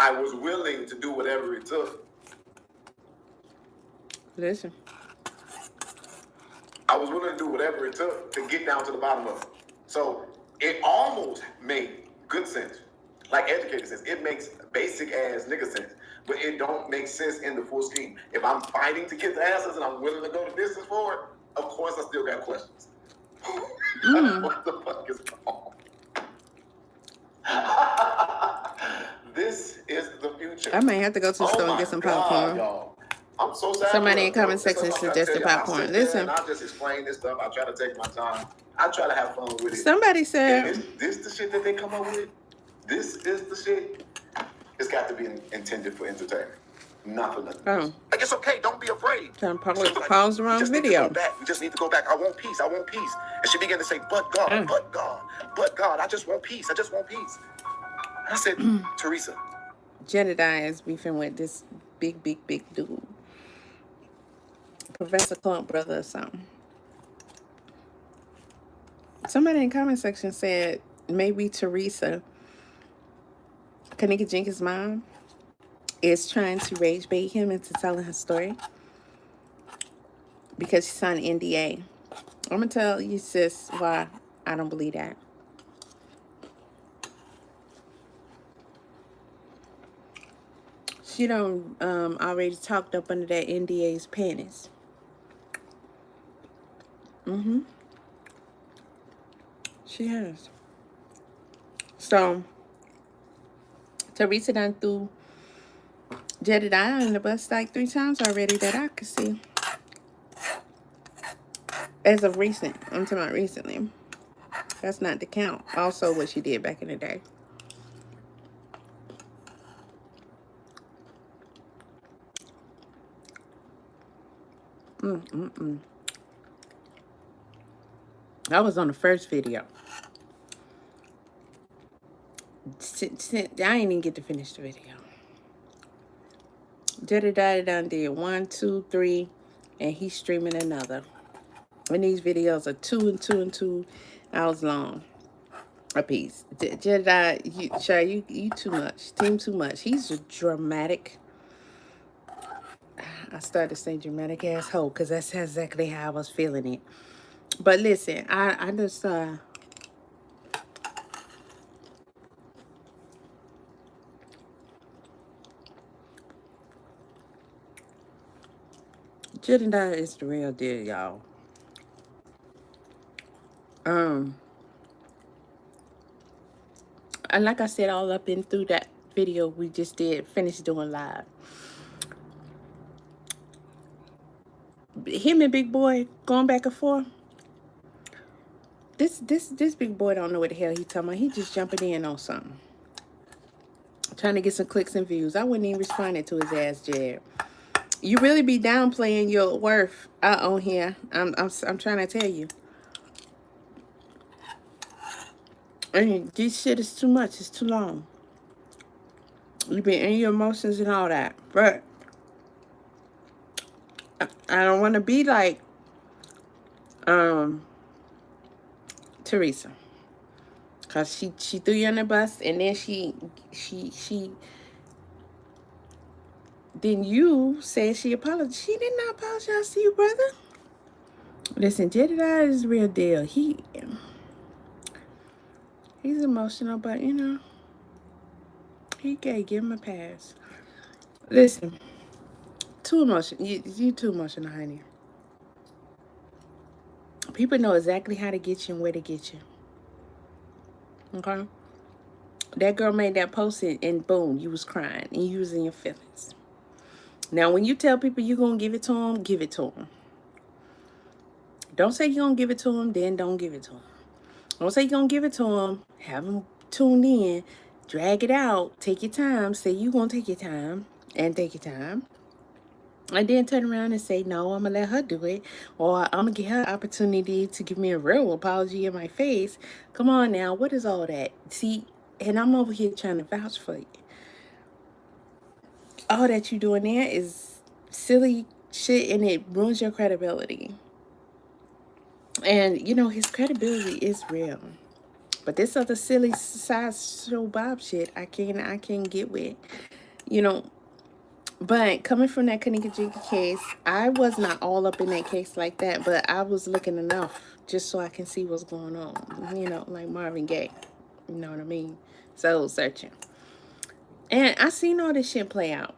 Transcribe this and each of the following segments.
I was willing to do whatever it took. Listen. I was willing to do whatever it took to get down to the bottom of it. So it almost made good sense. Like educated sense. It makes basic ass nigga sense. But it don't make sense in the full scheme. If I'm fighting to kiss asses and I'm willing to go the distance for it, of course I still got questions. What the fuck is wrong? This is the future. I may have to go to the store and get some popcorn. Y'all. I'm so sad. Somebody in the comment section suggested popcorn. Listen. I just explain this stuff. I try to take my time. I try to have fun with it. Somebody said, this the shit that they come up with? This is the shit? It's got to be intended for entertainment. Not for nothing. Oh. Like, it's okay. Don't be afraid. Trying to pause the wrong video. We just need to go back. I want peace. I want peace. And she began to say, but God, but God, but God. I just want peace. I just want peace. I said, Teresa. Jedidiah is beefing with this big dude. Professor Clump brother or something. Somebody in the comment section said maybe Teresa, Kenneka Jenkins' mom, is trying to rage bait him into telling her story because she signed an NDA. I'm gonna tell you, sis, why I don't believe that. She done already talked up under that NDA's panties. She has. So Teresa done threw Jedidiah in the bus like 3 times already that I could see. As of recent. I'm talking about recently. That's not the count. Also what she did back in the day. I was on the first video. I ain't even get to finish the video. Jedidiah done did 1, 2, 3, and he's streaming another. And these videos are 2 and 2 and 2 hours long a piece. Jedidiah, you too much. Team too much. He's a dramatic. I started to say dramatic asshole because that's exactly how I was feeling it. But listen, I just Jedidiah is the real deal, y'all. And like I said, all up and through that video we just did, finished doing live. Him and Big Boy going back and forth. This Big Boy don't know what the hell he talking about. He just jumping in on something. Trying to get some clicks and views. I wouldn't even respond to his ass jab. You really be downplaying your worth out on here. I'm trying to tell you. And this shit is too much. It's too long. You been in your emotions and all that. But I don't want to be like Teresa. Cause she threw you on the bus and then then you said she apologized. She did not apologize to you, brother. Listen, Jedidiah is the real deal. He's emotional, but you know, he gave him a pass. Listen, too emotional. You too emotional, honey. People know exactly how to get you and where to get you. Okay? That girl made that post and boom, you was crying and you was in your feelings. Now, when you tell people you're going to give it to them, give it to them. Don't say you're going to give it to them, then don't give it to them. Don't say you're going to give it to them, have them tuned in, drag it out, take your time, say you're going to take your time, and take your time. And then turn around and say, no, I'm going to let her do it. Or I'm going to give her an opportunity to give me a real apology in my face. Come on now, what is all that? See, and I'm over here trying to vouch for you. All that you're doing there is silly shit and it ruins your credibility. And, you know, his credibility is real. But this other silly size show Bob shit, I can't get with, you know. But coming from that Kenneka Jenkins case, I was not all up in that case like that, but I was looking enough just so I can see what's going on, you know, like Marvin Gaye, you know what I mean? Soul searching. And I seen all this shit play out.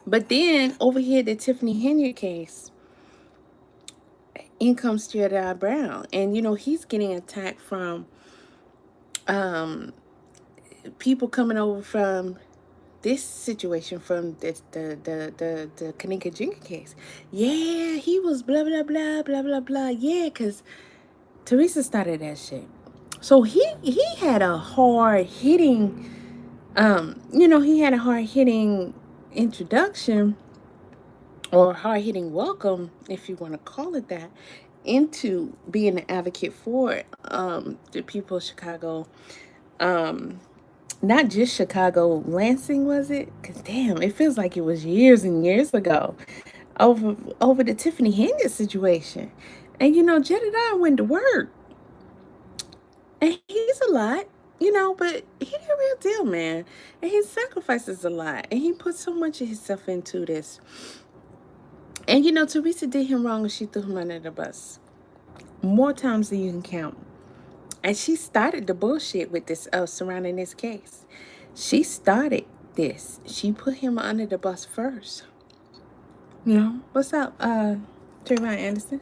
But then over here, the Tiffany Henry case, in comes Jediah Brown, and you know he's getting attacked from people coming over from this situation, from the Kenneka Jenkins case. Yeah, he was blah blah blah blah blah blah. Yeah, because Teresa started that shit. So he had a hard hitting, you know, he had a hard hitting introduction, or hard hitting welcome, if you want to call it that, into being an advocate for the people of Chicago. Not just Chicago, Lansing, was it? Because damn, it feels like it was years and years ago, over the Tiffany Henry situation. And you know, Jedidiah went to work, and he's a lot, you know, but he the real deal, man. And he sacrifices a lot, and he put so much of himself into this. And you know, Teresa did him wrong, and she threw him under the bus more times than you can count. And she started the bullshit with this surrounding this case. She started this. She put him under the bus first. You know, what's up, Trayvon Anderson?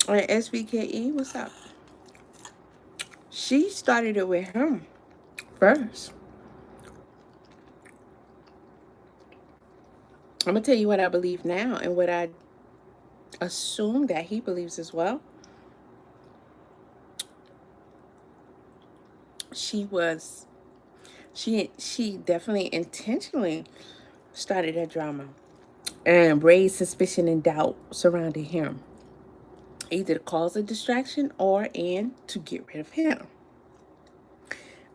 Or SVKE, what's up? She started it with him first. I'm gonna tell you what I believe now, and what I assume that he believes as well. She definitely intentionally started that drama and raised suspicion and doubt surrounding him, either to cause a distraction or to get rid of him.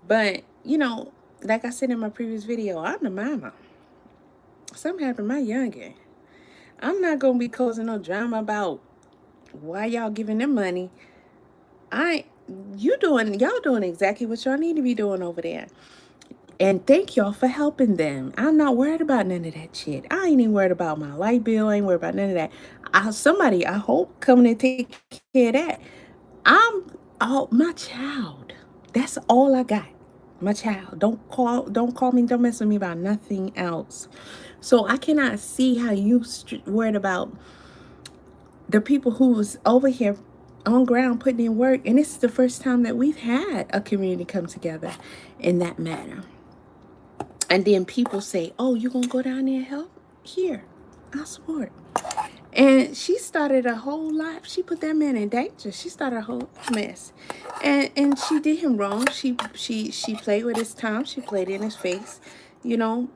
But you know, like I said in my previous video, I'm the mama. Something happened to my youngin'. I'm not gonna be causing no drama about why y'all giving them money. Y'all doing exactly what y'all need to be doing over there. And thank y'all for helping them. I'm not worried about none of that shit. I ain't even worried about my light bill. I ain't worried about none of that. Somebody, I hope, coming to take care of that. My child. That's all I got. My child. Don't call me, don't mess with me about nothing else. So I cannot see how you worried about the people who's over here on ground putting in work. And this is the first time that we've had a community come together in that manner. And then people say, oh, you gonna go down there and help? Here, I'll support. And she started a whole lot. She put that man in danger. She started a whole mess. And she did him wrong. She played with his time. She played in his face, you know.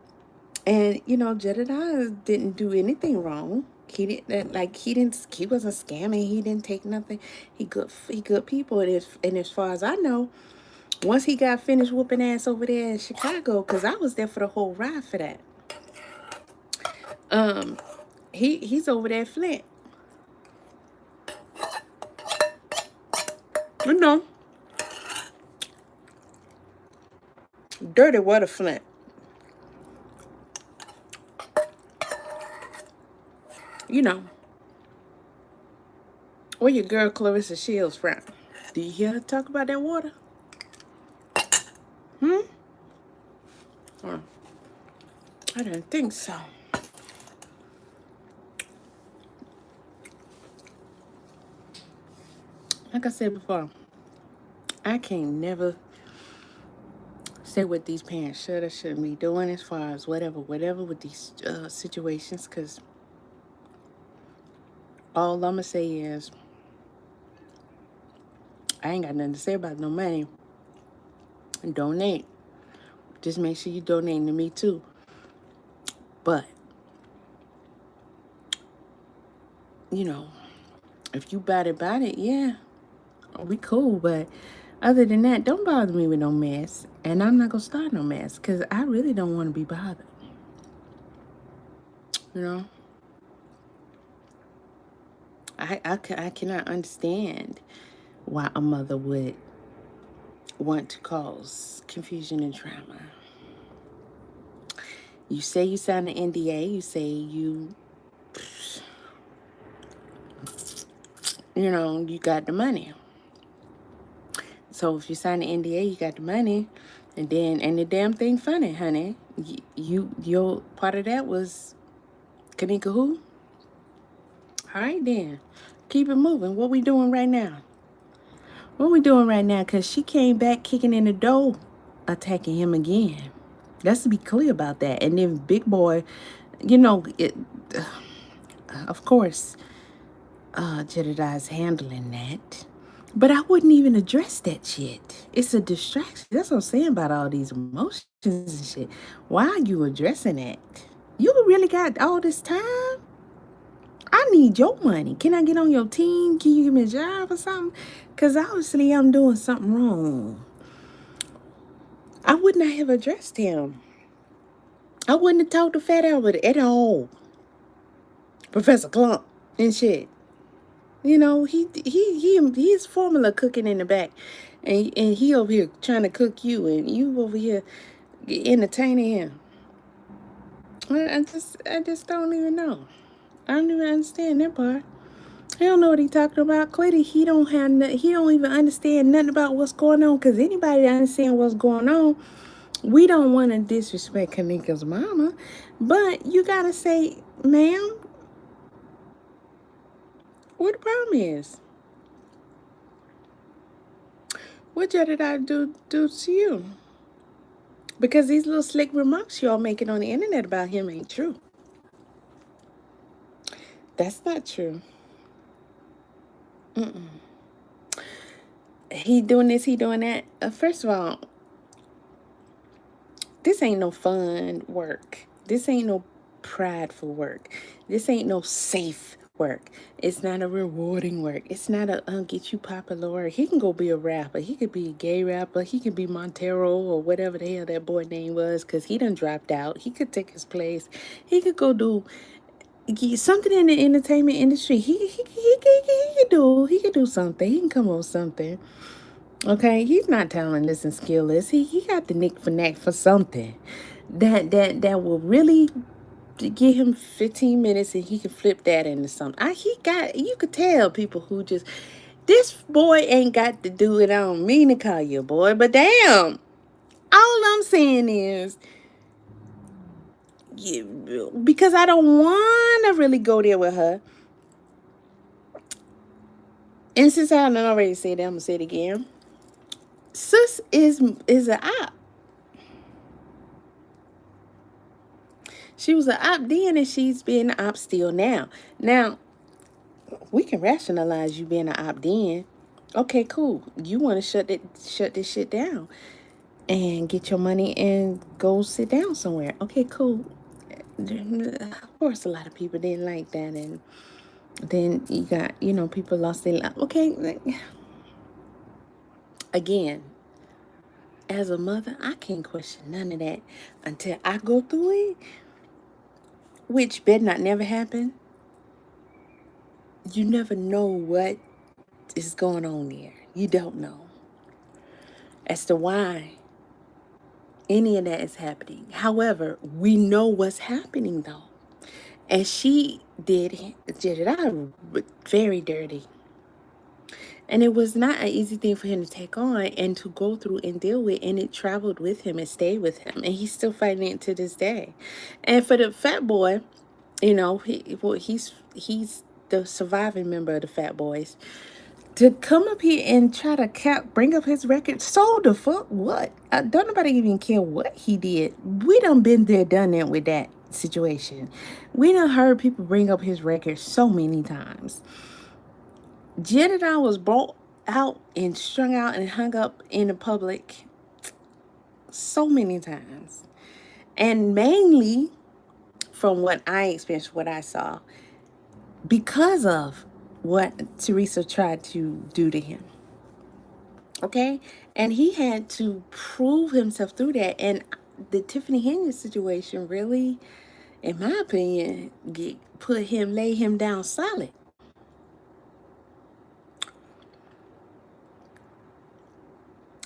And, you know, Jedidiah didn't do anything wrong. He wasn't scamming. He didn't take nothing. He good people. And as far as I know, once he got finished whooping ass over there in Chicago, because I was there for the whole ride for that. He's over there at Flint. You know. Dirty water Flint. You know. Where your girl Clarissa Shields from? Do you hear her talk about that water? I didn't think so. Like I said before, I can't never say what these parents should or shouldn't be doing as far as whatever with these situations, because all I'm going to say is I ain't got nothing to say about no money. And donate. Just make sure you donate to me too. But, you know, if you about it, yeah, we cool. But other than that, don't bother me with no mess. And I'm not going to start no mess, because I really don't want to be bothered. You know? I cannot understand why a mother would want to cause confusion and trauma. You say you signed an NDA. You say you got the money. So if you sign an NDA, you got the money, and the damn thing funny, honey. Your part of that was Kenneka who? All right then, keep it moving. What we doing right now? What we doing right now? Cause she came back kicking in the door, attacking him again. Let's be clear about that. And then big boy, of course, Jedidiah's handling that. But I wouldn't even address that shit. It's a distraction. That's what I'm saying about all these emotions and shit. Why are you addressing that? You really got all this time? I need your money. Can I get on your team? Can you give me a job or something? Because obviously I'm doing something wrong. I would not have addressed him. I wouldn't have talked to Fat Albert at all. Professor Clump and shit. He's formula cooking in the back, and he over here trying to cook you, and you over here entertaining him. I just don't even know. I don't even understand that part. He don't know what he talking about. Clearly, he don't even understand nothing about what's going on. Cause anybody that understand what's going on, we don't want to disrespect Kenneka's mama, but you gotta say, ma'am, what the problem is? What did I do to you? Because these little slick remarks y'all making on the internet about him ain't true. That's not true. He doing this, he doing that. First of all, this ain't no fun work. This ain't no prideful work. This ain't no safe work. It's not a rewarding work. It's not a get you popular work. He can go be a rapper. He could be a gay rapper. He could be Montero or whatever the hell that boy name was, because he done dropped out. He could take his place. He could go do something in the entertainment industry. He could do something. He can come up with something. Okay, he's not talentless and skillless. He got the knack for something that will really give him 15 minutes and he can flip that into something. You could tell people who just, this boy ain't got to do it. I don't mean to call you a boy, but damn, all I'm saying is, because I don't want to really go there with her. And since I done already said that, I'm gonna say it again. Sis is an op. She was an op then, and she's being an op still now. Now, we can rationalize you being an op then. Okay, cool. You want to shut this shit down and get your money and go sit down somewhere. Okay, cool. Of course, a lot of people didn't like that, and then you got, people lost their life. Okay, again, as a mother, I can't question none of that until I go through it, which better not never happen. You never know what is going on there. You don't know as to why any of that is happening. However, we know what's happening though. And she did Jedidiah very dirty. And it was not an easy thing for him to take on and to go through and deal with. And it traveled with him and stayed with him. And he's still fighting it to this day. And for the fat boy, he's the surviving member of the Fat Boys. To come up here and try to bring up his record, so the fuck what? Don't nobody even care what he did. We done been there, done that with that situation. We done heard people bring up his record so many times. Jedidiah was brought out and strung out and hung up in the public so many times. And mainly, from what I experienced, what I saw, because of what Teresa tried to do to him. Okay? And he had to prove himself through that. And the Tiffany Henry situation really, in my opinion, lay him down solid.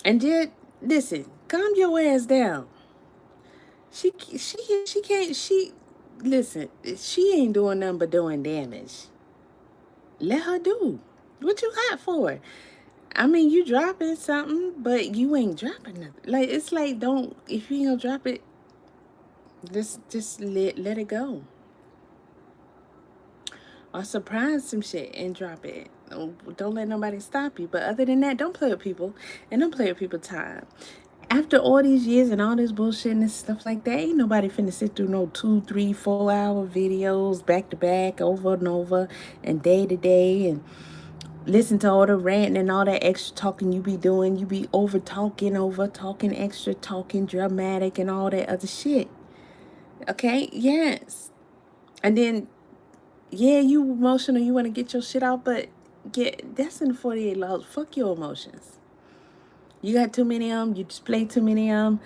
And Jed, listen, calm your ass down. She can't, listen, she ain't doing nothing but doing damage. Let her do. What you hot for? I mean, you dropping something, but you ain't dropping nothing. Like, it's like, don't, if you ain't gonna drop it, just let it go. Or surprise some shit and drop it. Don't let nobody stop you. But other than that, don't play with people. And don't play with people's time. After all these years and all this bullshit and stuff like that, ain't nobody finna sit through no 2, 3, 4 hour videos back to back over and over and day to day and listen to all the ranting and all that extra talking you be doing. You be over talking, extra talking, dramatic and all that other shit. Okay? Yes. And then, yeah, you emotional, you want to get your shit out, but yeah, that's in the 48 laws. Fuck your emotions. You got too many of them, you display too many of them.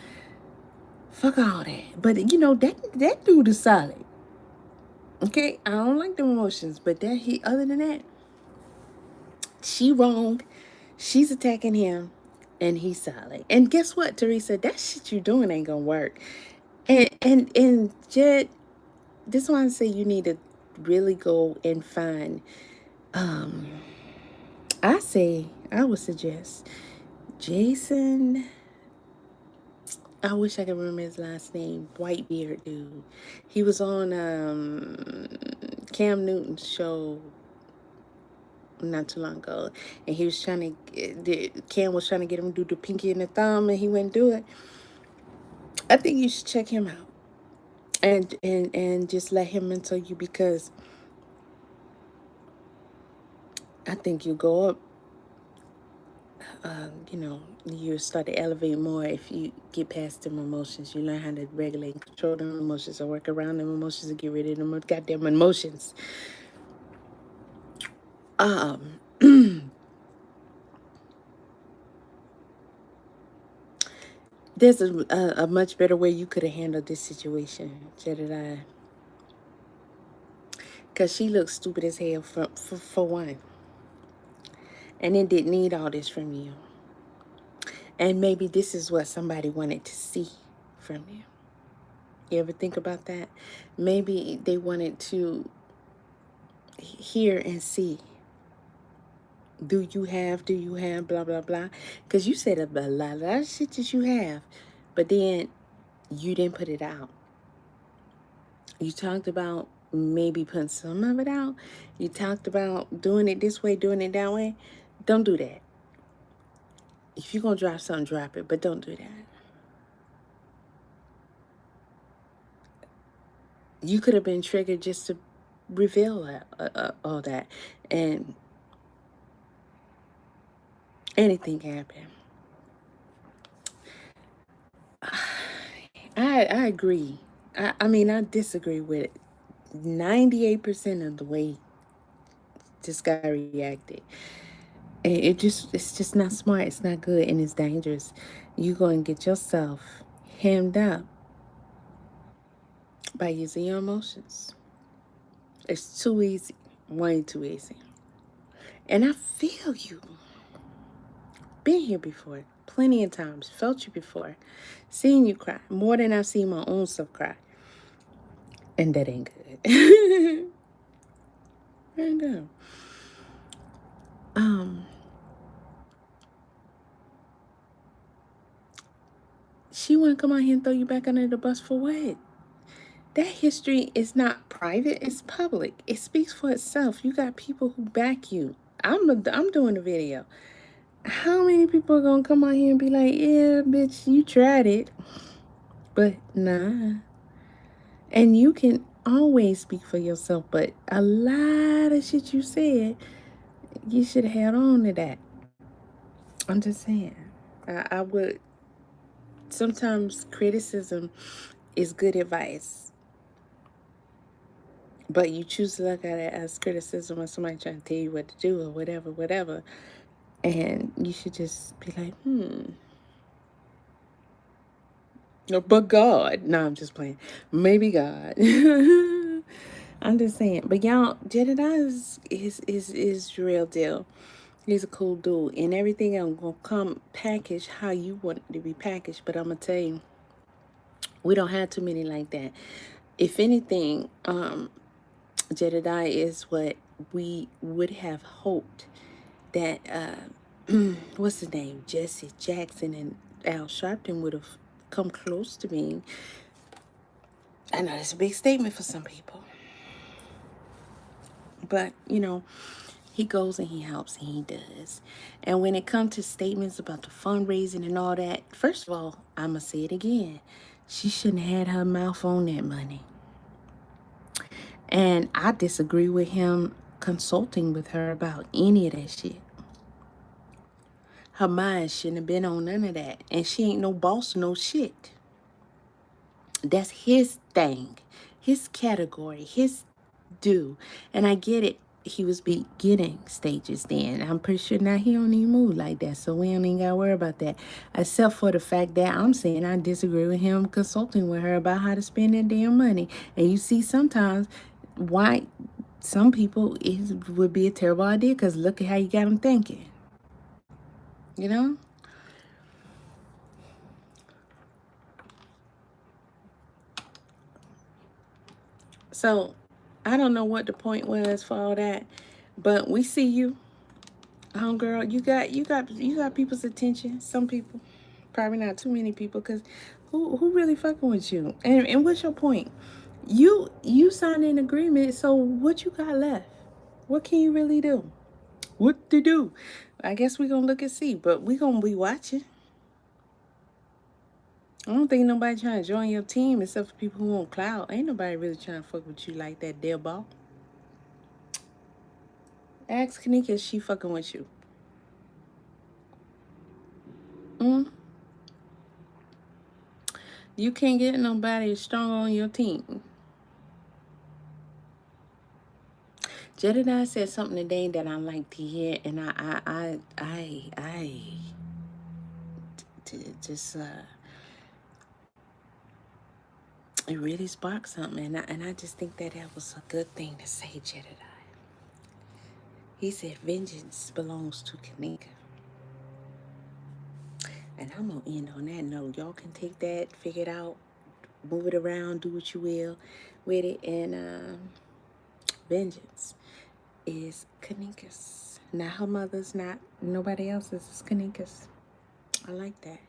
Fuck all that. But you know, that dude is solid. Okay? I don't like them emotions, but other than that, she wrong. She's attacking him and he's solid. And guess what, Teresa? That shit you doing ain't gonna work. And Jed, this one I say you need to really go and find I would suggest Jason. I wish I could remember his last name. White beard dude. He was on Cam Newton's show not too long ago, and he was trying to. Cam was trying to get him to do the pinky and the thumb, and he wouldn't do it. I think you should check him out, and just let him mentor you, because I think you go up. You know, you start to elevate more if you get past them emotions. You learn how to regulate and control them emotions, or work around them emotions, and get rid of them goddamn emotions. There's a much better way you could have handled this situation, Jedidiah. Because she looks stupid as hell for one. And it didn't need all this from you. And maybe this is what somebody wanted to see from you. You ever think about that? Maybe they wanted to hear and see. Do you have, blah, blah, blah. Because you said a lot of shit that you have. But then you didn't put it out. You talked about maybe putting some of it out. You talked about doing it this way, doing it that way. Don't do that. If you're going to drop something, drop it. But don't do that. You could have been triggered just to reveal all that. And anything can happen. I agree. I mean, I disagree with 98% of the way this guy reacted. And it's just not smart. It's not good, and it's dangerous. You're going to get yourself hemmed up by using your emotions. It's too easy. Way too easy. And I feel you. Been here before. Plenty of times. Felt you before. Seen you cry. More than I've seen my own self cry. And that ain't good. Ain't good. She want to come out here and throw you back under the bus for what? That history is not private, it's public. It speaks for itself. You got people who back you. I'm doing a video. How many people are going to come out here and be like, yeah, bitch, you tried it. But nah. And you can always speak for yourself, but a lot of shit you said, you should have held on to that. I'm just saying. I would... Sometimes criticism is good advice. But you choose to look at it as criticism or somebody trying to tell you what to do or whatever. And you should just be like, But God. No, I'm just playing. Maybe God. I'm just saying. But y'all, Jedidiah is real deal. He's a cool dude, and everything I'm gonna come packaged how you want it to be packaged. But I'm gonna tell you, we don't have too many like that. If anything, Jedidiah is what we would have hoped that what's his name, Jesse Jackson and Al Sharpton would have come close to being. I know that's a big statement for some people, but you know, he goes and he helps and he does. And when it comes to statements about the fundraising and all that, first of all, I'ma say it again. She shouldn't have had her mouth on that money. And I disagree with him consulting with her about any of that shit. Her mind shouldn't have been on none of that. And she ain't no boss, no shit. That's his thing, his category, his due. And I get it. He was beginning stages then. I'm pretty sure now he don't even move like that. So we don't even got to worry about that. Except for the fact that I'm saying I disagree with him consulting with her about how to spend that damn money. And you see sometimes why some people it would be a terrible idea because look at how you got them thinking. You know? So I don't know what the point was for all that, but we see you, homegirl. You got people's attention. Some people, probably not too many people, because who really fucking with you? And what's your point? You signed an agreement, so what you got left? What can you really do? What to do? I guess we gonna look and see, but we gonna be watching. I don't think nobody trying to join your team except for people who want clout. Ain't nobody really trying to fuck with you like that, dear ball. Ask Kenneka if she fucking with you. Mm? You can't get nobody strong on your team. Jedidiah said something today that I like to hear, and just it really sparked something, and I just think that was a good thing to say, Jedidiah. He said, "Vengeance belongs to Kenneka." And I'm gonna end on that note. Y'all can take that, figure it out, move it around, do what you will with it, and vengeance is Kenneka's. Not her mother's, not nobody else's. It's Kenneka's. I like that.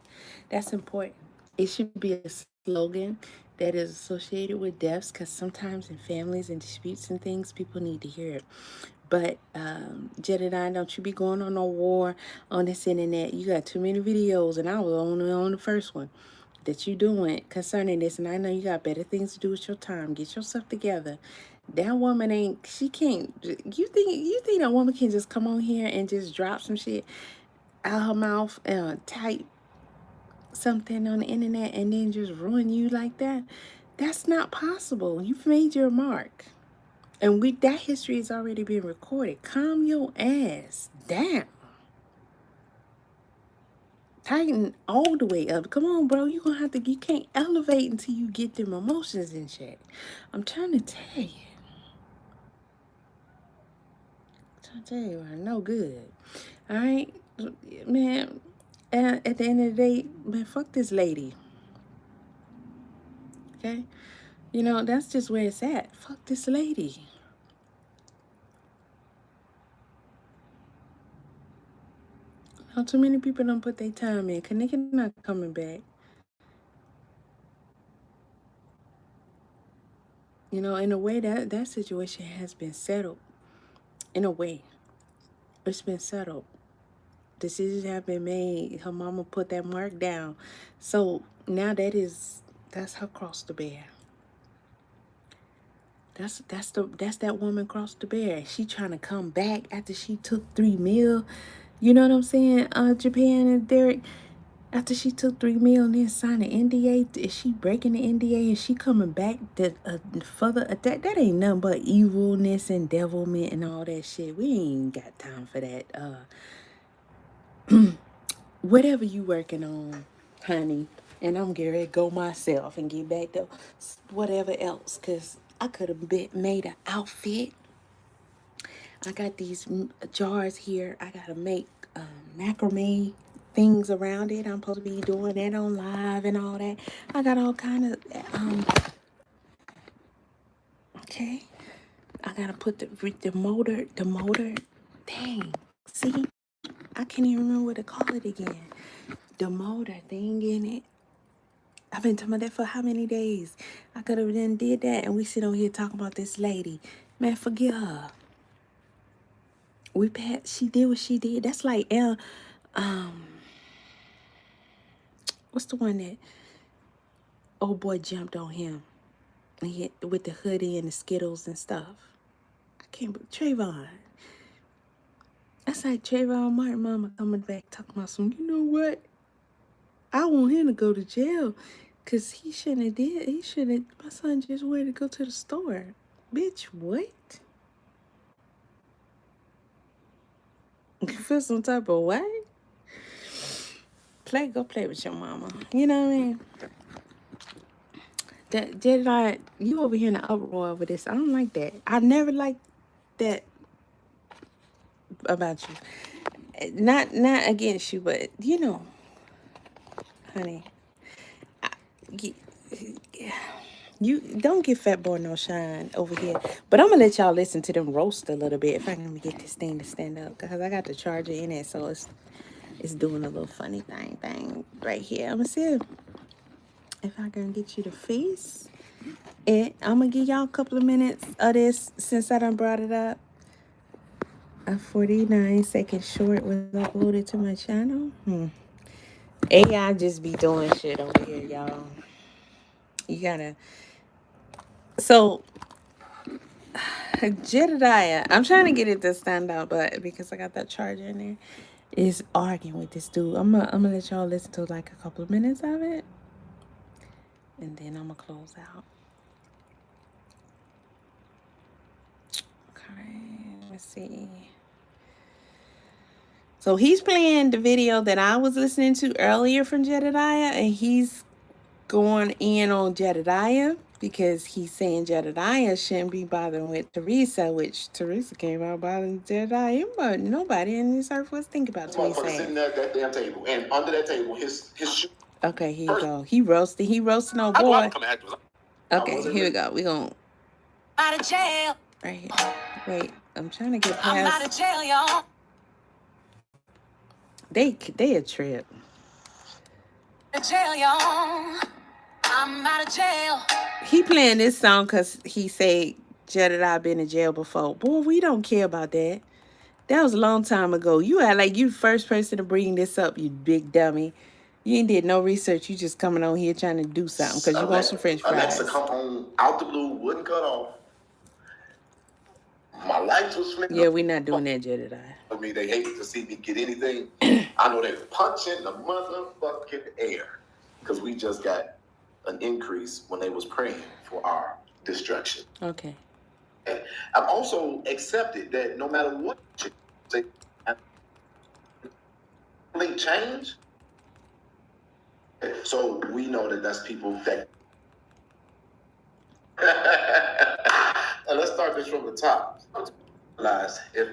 That's important. It should be a slogan that is associated with deaths, because sometimes in families and disputes and things, people need to hear it. But Jedidiah, don't you be going on no war on this internet. You got too many videos, and I was only on the first one that you doing concerning this, and I know you got better things to do with your time. Get yourself together. That woman ain't, she can't, you think that woman can just come on here and just drop some shit out her mouth and type something on the internet and then just ruin you like that? That's not possible. You've made your mark. And that history has already been recorded. Calm your ass down. Tighten all the way up. Come on, bro. You can't elevate until you get them emotions in check. I'm trying to tell you. No good. All right, man. At the end of the day, man, fuck this lady. Okay? You know, that's just where it's at. Fuck this lady. Not too many people don't put their time in. Kenneka not coming back. You know, in a way that situation has been settled. In a way, it's been settled. Decisions have been made. Her mama put that mark down. So now that's her cross to bear. That's that woman cross to bear. She trying to come back after she took 3 mil. You know what I'm saying? Japan and Derek. After she took 3 mil and then signed an NDA, is she breaking the NDA? Is she coming back to further attack? That ain't nothing but evilness and devilment and all that shit. We ain't got time for that. Whatever you working on, honey, and I'm getting ready to go myself and get back to whatever else, because I could have made an outfit. I got these jars here. I gotta make macrame things around it. I'm supposed to be doing that on live and all that. I got all kind of okay. I gotta put the motor. Dang, see, I can't even remember what to call it again. The motor thing in it. I've been talking about that for how many days? I could have then did that, and we sit on here talking about this lady. Man, forget her. She did what she did. That's like what's the one that old boy jumped on him and he with the hoodie and the Skittles and stuff? I can't believe Trayvon. That's like Trayvon Martin mama coming back talking about some, you know what? I want him to go to jail because he shouldn't have did. He shouldn't. My son just wanted to go to the store. Bitch, what? You feel some type of way? Go play with your mama. You know what I mean? Jedidiah, you over here in the uproar over this. I don't like that. I never liked that about you. Not against you, but you know, honey, you don't give Fat Boy no shine over here. But I'm gonna let y'all listen to them roast a little bit if I can get this thing to stand up, because I got the charger in it, so it's doing a little funny thing right here. I'm gonna see if I can get you to face it. I'm gonna give y'all a couple of minutes of this since I done brought it up. A 49-second short was uploaded to my channel. AI just be doing shit over here, y'all. You gotta. So, Jedidiah, I'm trying to get it to stand out, but because I got that charger in there, is arguing with this dude. I'm gonna let y'all listen to like a couple of minutes of it, and then I'm gonna close out. Okay, let's see. So he's playing the video that I was listening to earlier from Jedidiah, and he's going in on Jedidiah because he's saying Jedidiah shouldn't be bothering with Teresa, which Teresa came out bothering Jedidiah, but nobody in this earth was thinking about Teresa. Motherfucker sitting at that damn table, and under that table, his shoe. Okay, here you go. He roasted no boy. Okay, here we go. We gonna out of jail. Right here. Wait, I'm trying to get past. I'm out of jail, y'all. They a trip. Jail, y'all. I'm out of jail. He playing this song because he said Jedidiah been in jail before. Boy, we don't care about that. That was a long time ago. You act like you the first person to bring this up, you big dummy. You ain't did no research. You just coming on here trying to do something because you want some French fries. Alexa come on out the blue, wouldn't cut off. My lights was flickering. Yeah, we not doing that, Jedidiah. I mean, they hate to see me get anything. I know they're punching the motherfucking air because we just got an increase when they was praying for our destruction. Okay. And I've also accepted that no matter what they change, so we know that that's people that. Let's start this from the top. If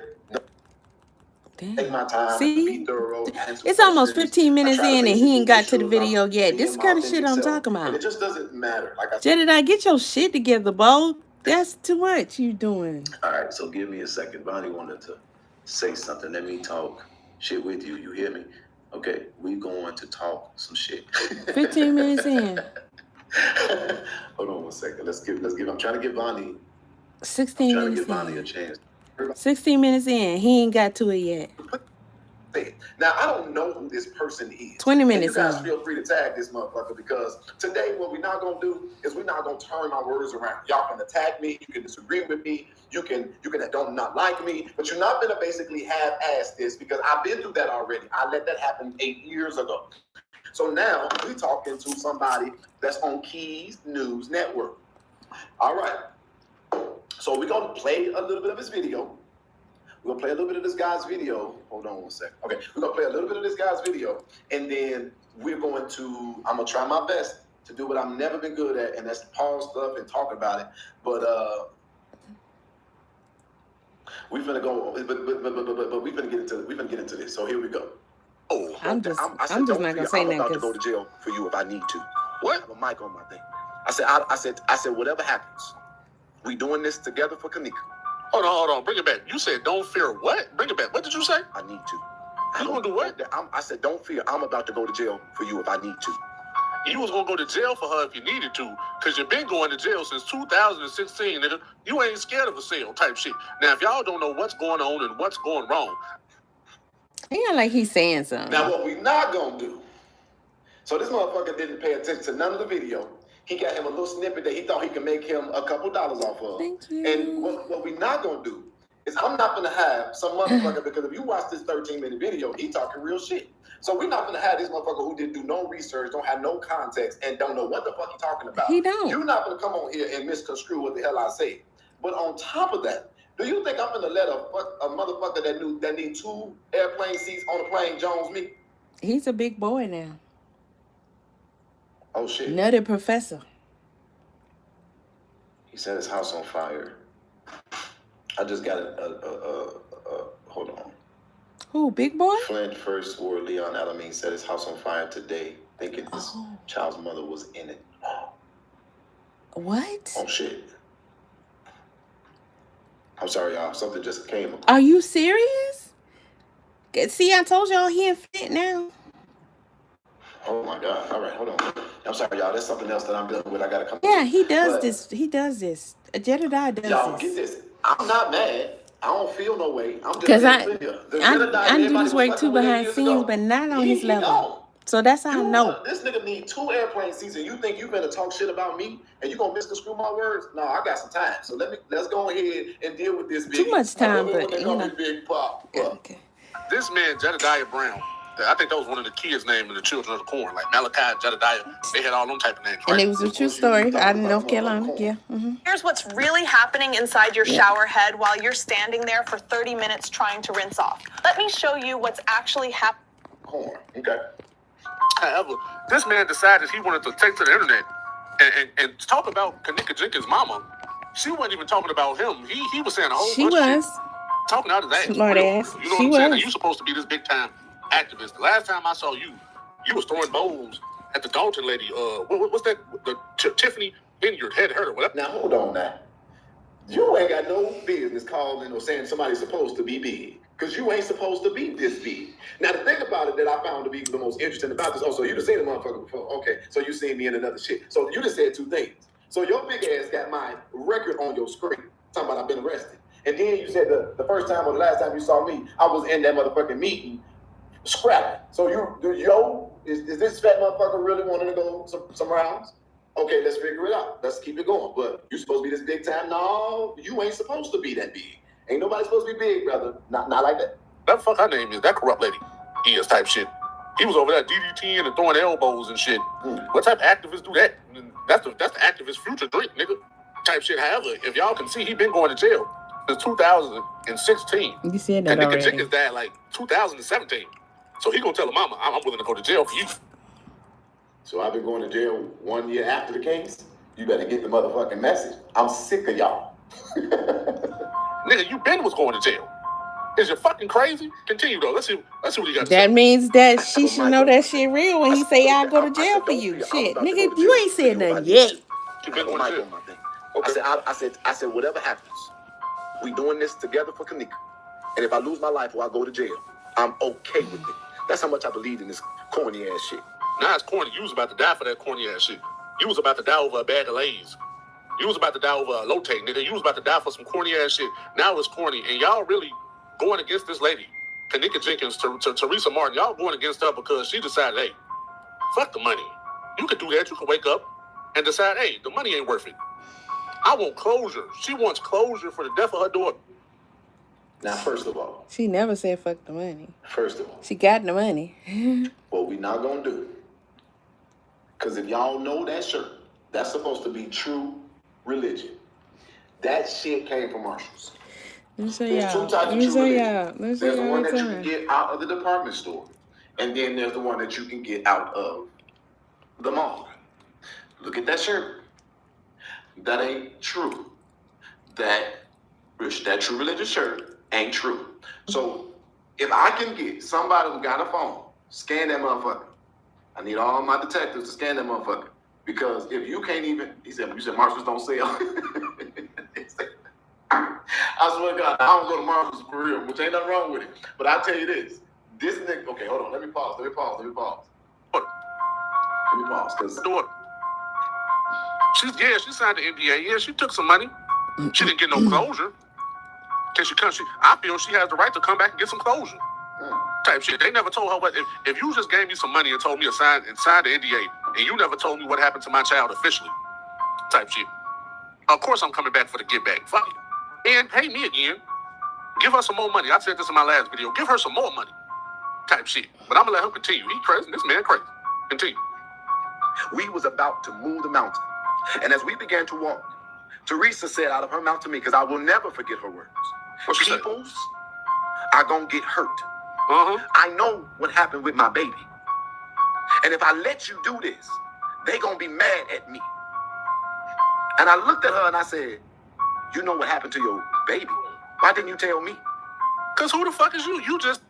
take my time, be thorough. It's almost 15 minutes in and he ain't got to the video yet. This kind of shit I'm talking about. And it just doesn't matter. Like I said, Jedidiah, get your shit together, Bo. That's too much you doing. All right, so give me a second. Bonnie wanted to say something. Let me talk shit with you. You hear me? Okay, we going to talk some shit. 15 minutes in. Hold on one second. Let's give. I'm trying to give Bonnie. 16 minutes in. Bonnie a chance. 16 minutes in. He ain't got to it yet. Now, I don't know who this person is. 20 minutes in. You guys feel free to tag this motherfucker because today what we're not going to do is we're not going to turn my words around. Y'all can attack me. You can disagree with me. You can don't not like me. But you're not going to basically half-ass this because I've been through that already. I let that happen 8 years ago. So now we're talking to somebody that's on Keys News Network. All right. So we're going to play a little bit of his video. We're going to play a little bit of this guy's video. Hold on one second. Okay, we're going to play a little bit of this guy's video. And then I'm going to try my best to do what I've never been good at, and that's pause stuff and talk about it. But We finna go, but we finna get into this. So here we go. Oh, I'm just I said, not don't gonna fear, say I'm nothing about to go to jail for you if I need to. What? I have a mic on my thing. I said, whatever happens, we doing this together for Kenneka. Hold on. Bring it back. You said don't fear what? Bring it back. What did you say? I need to. You gonna do what? I said, don't fear. I'm about to go to jail for you if I need to. You was gonna go to jail for her if you needed to, because you've been going to jail since 2016, nigga. You ain't scared of a sale type shit. Now, if y'all don't know what's going on and what's going wrong, he ain't like he's saying something. Now, what we not gonna do? So this motherfucker didn't pay attention to none of the video. He got him a little snippet that he thought he could make him a couple dollars off of. Thank you. And what we not gonna do is I'm not gonna have some motherfucker, because if you watch this 13-minute video, he talking real shit. So we're not gonna have this motherfucker who didn't do no research, don't have no context, and don't know what the fuck he talking about. He don't. You're not gonna come on here and misconstrue what the hell I say. But on top of that, do you think I'm gonna let a motherfucker that need 2 airplane seats on a plane Jones me? He's a big boy now. Oh shit. Nutty professor. He set his house on fire. I just got hold on. Who, big boy? Flint First Ward Leon Alameen set his house on fire today, thinking his child's mother was in it. What? Oh shit. I'm sorry, y'all. Something just came. Are you serious? See, I told y'all he in Flint now. Oh my God. All right, hold on. I'm sorry, y'all. That's something else that I'm dealing with. I gotta come. Yeah, he does this. He does this. Jedidiah does y'all this. get this. I'm not mad. I don't feel no way. I'm just Because I do this work too behind scenes, but not on his level. So that's how I know. This nigga need 2 airplane seats, and you think you gonna talk shit about me, and you gonna misconstrue my words? No, I got some time. So let's go ahead and deal with this. Too much time, but you know. Big Pop. Okay. this man, Jedidiah Brown, I think that was one of the kids' names in the Children of the Corn, like Malachi, Jedidiah. They had all them type of names, right? And it was a true story out in North Carolina. Yeah. Mm-hmm. Here's what's really happening inside your shower head while you're standing there for 30 minutes trying to rinse off. Let me show you what's actually happening. Corn. Okay. However, this man decided he wanted to take to the internet and talk about Kenneka Jenkins' mama. She wasn't even talking about him. He was saying a whole bunch of shit. Talking out his ass. Smart ass. You know what I'm saying? And you supposed to be this big time activist. The last time I saw you, you was throwing bowls at the Dalton lady. What's that? The Tiffany Vineyard had her or whatever. Now hold on now. You ain't got no business calling or saying somebody's supposed to be big. Because you ain't supposed to be this big. Now, the thing about it that I found to be the most interesting about this, so you just seen the motherfucker before. Okay, so you seen me in another shit. So you just said 2 things. So your big ass got my record on your screen. Talking about I've been arrested. And then you said the first time or the last time you saw me, I was in that motherfucking meeting scrapping. So is this fat motherfucker really wanting to go some rounds? Okay, let's figure it out. Let's keep it going. But you supposed to be this big time? No, you ain't supposed to be that big. Ain't nobody supposed to be big, brother. Not like that. That fuck her name is that corrupt lady. He is type shit. He was over there DDTing and throwing elbows and shit. What type of activists do that? That's the activist future drink, nigga. Type shit. However, if y'all can see, he been going to jail since 2016. You said that and already. Kenneka Jenkins died like 2017. So he gonna tell her mama, I'm willing to go to jail for you. So I've been going to jail 1 year after the case. You better get the motherfucking message. I'm sick of y'all. Nigga, you been was going to jail. Is you fucking crazy? Continue though. Let's see what you got to say. That means that she should know that shit real when he say I'll go to jail for you. Shit, nigga, you ain't said nothing yet. You been going to jail. Okay. I said, whatever happens, we doing this together for Kenneka. And if I lose my life or I go to jail, I'm okay with it. That's how much I believe in this corny ass shit. Now it's corny. You was about to die for that corny ass shit. You was about to die over a bag of Lay's. You was about to die over a low take, nigga. You was about to die for some corny ass shit. Now it's corny. And y'all really going against this lady, Kenneka Jenkins, to Teresa Martin. Y'all going against her because she decided, hey, fuck the money. You could do that. You can wake up and decide, hey, the money ain't worth it. I want closure. She wants closure for the death of her daughter. Now, first of all. She never said fuck the money. First of all. She got the money. What we not going to do. Because if y'all know that shirt, that's supposed to be true religion. That shit came from Marshalls. There's 2 types of true religion. There's the one that you time. can get out of the department store. And then there's the one that you can get out of the mall. Look at that shirt. That ain't true. That that true religious shirt ain't true. So if I can get somebody who got a phone, scan that motherfucker. I need all my detectives to scan that motherfucker. Because if you can't even, you said Marshalls don't sell. I swear to God, I don't go to Marshalls for real, which ain't nothing wrong with it. But I'll tell you this nigga, okay, hold on, let me pause. What? Let me pause, because she signed the NDA. Yeah, she took some money. She didn't get no closure. I feel she has the right to come back and get some closure. Type shit. They never told her what. If you just gave me some money and told me to sign the NDA, and you never told me what happened to my child officially, type shit. Of course I'm coming back for the get back. Fuck it. And pay me again. Give her some more money. I said this in my last video. Give her some more money. Type shit. But I'm gonna let him continue. He crazy. This man crazy. Continue. We was about to move the mountain. And as we began to walk, Teresa said out of her mouth to me, because I will never forget her words. What she said? Peoples are gonna get hurt. Uh-huh. I know what happened with my baby. And if I let you do this, they gonna be mad at me. And I looked at her and I said, you know what happened to your baby? Why didn't you tell me? Because who the fuck is you? You just...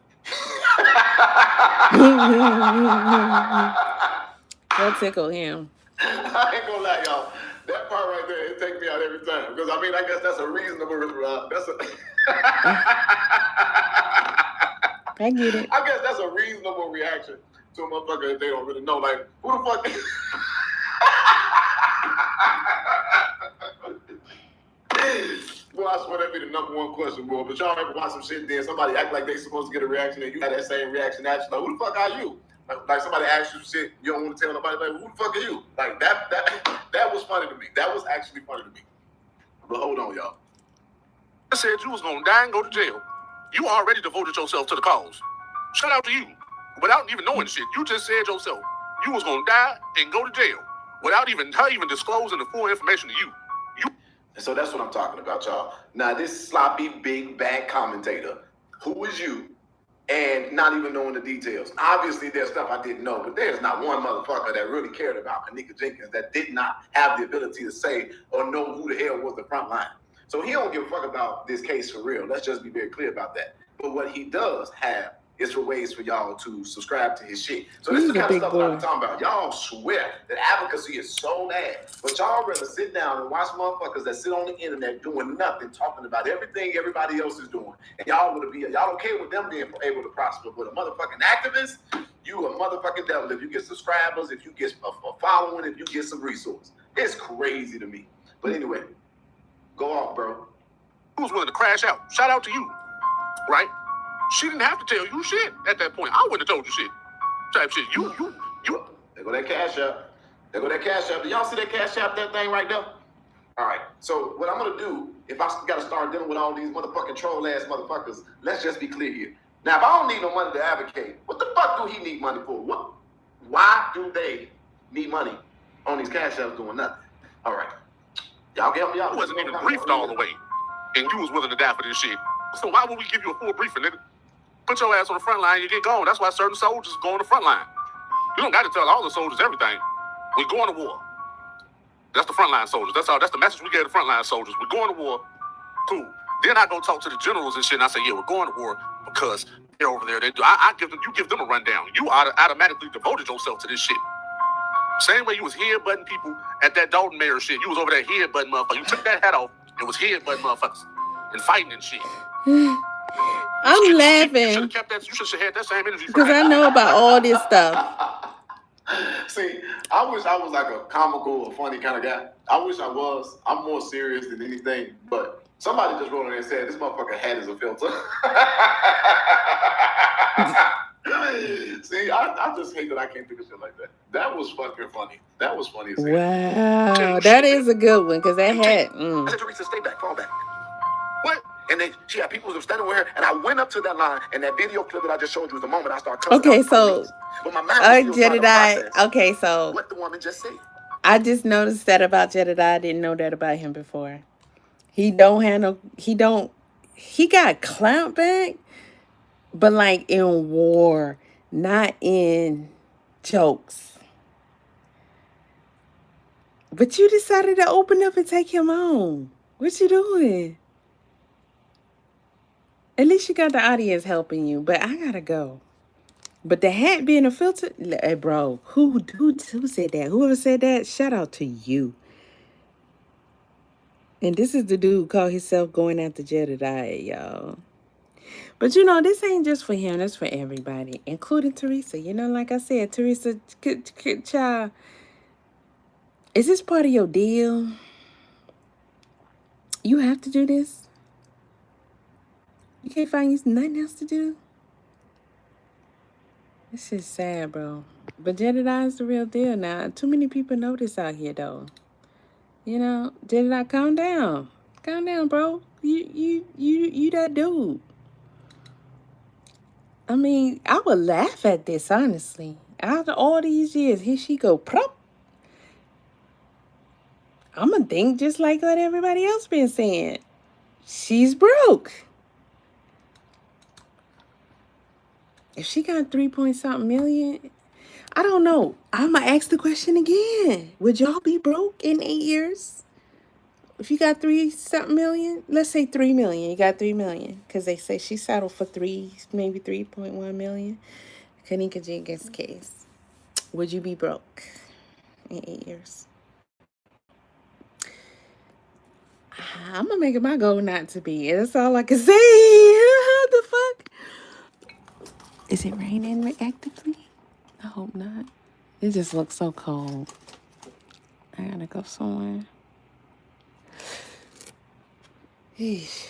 Don't tickle him. I ain't gonna lie, y'all. That part right there, it takes me out every time. Because, I mean, I guess that's a reasonable... I get it. I guess that's a reasonable reaction to a motherfucker if they don't really know. Like, who the fuck... Boy, I swear that'd be the number one question, boy. But y'all ever watch some shit then somebody act like they supposed to get a reaction and you had that same reaction at you? Like, who the fuck are you? Like somebody asks you shit, you don't want to tell nobody, like, who the fuck are you? Like, that was funny to me. That was actually funny to me. But hold on, y'all. I said you was gonna die and go to jail. You already devoted yourself to the cause. Shout out to you. Without even knowing shit, you just said yourself you was gonna die and go to jail without her even disclosing the full information to you. So that's what I'm talking about, y'all. Now, this sloppy, big, bad commentator, who is you, and not even knowing the details. Obviously, there's stuff I didn't know, but there's not one motherfucker that really cared about Kenneka Jenkins that did not have the ability to say or know who the hell was the front line. So he don't give a fuck about this case for real. Let's just be very clear about that. But what he does have is for ways for y'all to subscribe to his shit. So this is the kind of stuff that I'm talking about. Y'all swear that advocacy is so bad, but y'all rather sit down and watch motherfuckers that sit on the internet doing nothing, talking about everything everybody else is doing. And y'all okay with them being able to prosper. But a motherfucking activist, you a motherfucking devil if you get subscribers, if you get a following, if you get some resources. It's crazy to me. But anyway, go off, bro. Who's willing to crash out? Shout out to you, right? She didn't have to tell you shit at that point. I wouldn't have told you shit. Type shit. You. There go that cash app. There go that cash app. Do y'all see that cash app, that thing right there? All right. So what I'm going to do, if I got to start dealing with all these motherfucking troll-ass motherfuckers, let's just be clear here. Now, if I don't need no money to advocate, what the fuck do he need money for? Why do they need money on these cash apps doing nothing? All right. Y'all get me out. You wasn't even briefed all the way, and you was willing to die for this shit. So why would we give you a full briefing, nigga? Put your ass on the front line, you get gone. That's why certain soldiers go on the front line. You don't got to tell all the soldiers everything. We're going to war. That's the frontline soldiers. That's the message we gave the frontline soldiers. We're going to war. Cool. Then I go talk to the generals and shit, and I say, yeah, we're going to war because they're over there. They do. You give them a rundown. You automatically devoted yourself to this shit. Same way you was headbutting people at that Dalton Mayor shit. You was over there headbutting motherfuckers. You took that hat off and was headbutting motherfuckers and fighting and shit. I'm laughing. You should have had that same energy. Because I know about all this stuff. See, I wish I was like a comical or funny kind of guy. I wish I was. I'm more serious than anything. But somebody just wrote in there and said, this motherfucker hat is a filter. See, I just hate that I can't think of shit like that. That was fucking funny. That was funny as hell. Wow. That is a good one because that hat. I said, Teresa, stay back, fall back. What? And then she had people who were standing with her, and I went up to that line, and that video clip that I just showed you was the moment I started cussing. Okay, so but my mind was still Jedidiah. Okay, so what the woman just said. I just noticed that about Jedidiah. I didn't know that about him before. He got clout back, but like in war, not in jokes. But you decided to open up and take him on. What you doing? At least you got the audience helping you. But I gotta go. But the hat being a filter, hey, bro, who said that? Whoever said that, shout out to you. And this is the dude who called himself going after Jedidiah, y'all. But you know, this ain't just for him. That's for everybody, including Teresa. You know, like I said, Teresa, child, is this part of your deal? You have to do this? You can't find you nothing else to do? This is sad, bro. But Jedidiah is the real deal now. Too many people know this out here, though. You know, Jedidiah, calm down. Calm down, bro. You that dude. I mean, I would laugh at this, honestly. After all these years, here she go, prop. I'm going to think just like what everybody else been saying. She's broke. If she got 3-point-something million, I don't know. I'm going to ask the question again. Would y'all be broke in 8 years? If you got 3-something million, let's say 3 million. You got 3 million. Because they say she settled for 3, maybe 3.1 million. Kenneka Jenkins case. Would you be broke in 8 years? I'm going to make it my goal not to be. That's all I can say. What the fuck? Is it raining actively? I hope not. It just looks so cold. I gotta go somewhere. Eesh.